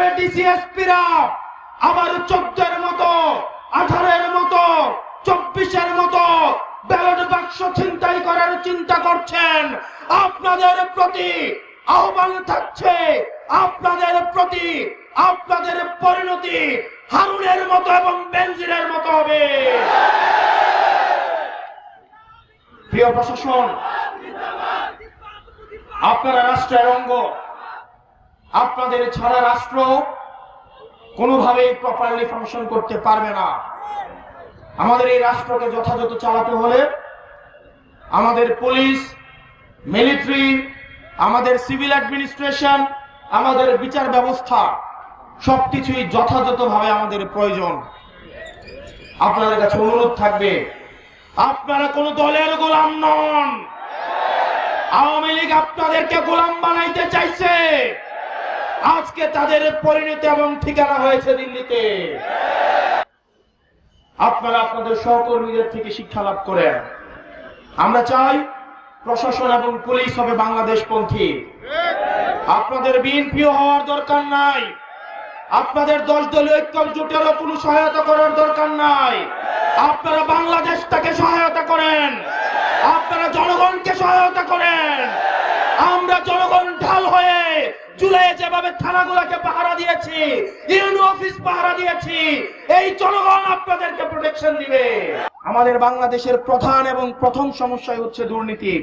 হবে ডিসিএসপিরা আবার 14-এর মতো 18-এর মতো 24-এর মতো ব্যালট বাক্স ছিনতাই করার চিন্তা করছেন। আপনাদের প্রতি আহ্বান থাকছে, আপনাদের প্রতি আপনাদের পরিণতি হারুনের মতো এবং বেনজিরের মতো হবে। প্রিয় প্রশাসন, আপনারা রাষ্ট্রের অঙ্গ, আপনাদের ছাড়া রাষ্ট্র কোনোভাবেই প্রপারলি ফাংশন করতে পারবে না। আমাদের এই রাষ্ট্রকে যথাযথ চালাতে হলে আমাদের পুলিশ, মিলিটারি, আমাদের সিভিল অ্যাডমিনিস্ট্রেশন, আমাদের বিচার ব্যবস্থা সবকিছুই যথাযথভাবে আমাদের প্রয়োজন। আপনাদের কাছে অনুরোধ থাকবে, আপনারা কোন দলের গোলাম নন। আওয়ামী লীগ আপনাদেরকে গোলাম বানাইতে চাইছে, আজকে তাদের পরিণতি এবং ঠিকানা হয়েছে দিল্লিতে। আপনারা আপনাদের সহকর্মীদের থেকে শিক্ষা লাভ করেন। আমরা চাই প্রশাসন এবং পুলিশ হবে বাংলাদেশপন্থী। আপনাদের বিএনপিও হওয়ার দরকার নাই, আপনাদের 10 দলীয় ঐক্যজোটেরও কোনো সহায়তা করার দরকার নাই। আপনারা বাংলাদেশটাকে সহায়তা করেন, আপনারা জনগণকে সহায়তা করেন। আমরা জনগণ ঢাল হয়ে জুলাইয়ে যেভাবে থানাগুলোকে পাহারা দিয়েছি, ইউনিয়ন অফিস পাহারা দিয়েছি, এই জনগণ আপনাদেরকে প্রোটেকশন দিবে। আমাদের বাংলাদেশের প্রধান এবং প্রথম সমস্যা হচ্ছে দুর্নীতি।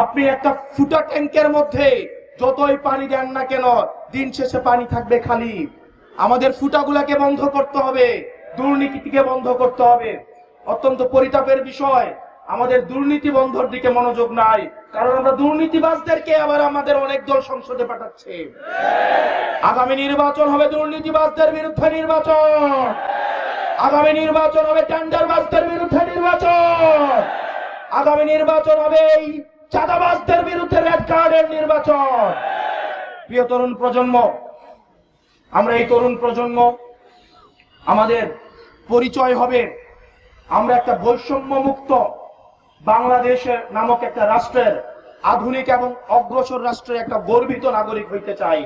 আপনি একটা ফুটা ট্যাঙ্কের মধ্যে যতই পানি দেন না কেন, দিন শেষে পানি থাকবে খালি। আমাদের ফুটাগুলাকে বন্ধ করতে হবে, দুর্নীতিকে বন্ধ করতে হবে। অত্যন্ত পরিতাপের বিষয়, আমাদের দুর্নীতি বন্ধের দিকে মনোযোগ নাই, কারণ আমরা দুর্নীতিবাজদেরকে আবার আমাদের অনেক দল সংসদে পাঠাচ্ছে। আগামী নির্বাচন হবে দুর্নীতিবাজদের বিরুদ্ধে নির্বাচন, আগামী নির্বাচন হবে টেন্ডারবাজদের বিরুদ্ধে নির্বাচন, আগামী নির্বাচন হবে এই চাঁদাবাজদের বিরুদ্ধে রেড কার্ডের নির্বাচন। প্রিয় তরুণ প্রজন্ম, আমরা এই তরুণ প্রজন্ম, আমাদের পরিচয় হবে আমরা একটা বৈষম্য মুক্ত বাংলাদেশের নামক একটা রাষ্ট্রের, আধুনিক এবং অগ্রসর রাষ্ট্রের একটা গর্বিত নাগরিক হইতে চাই।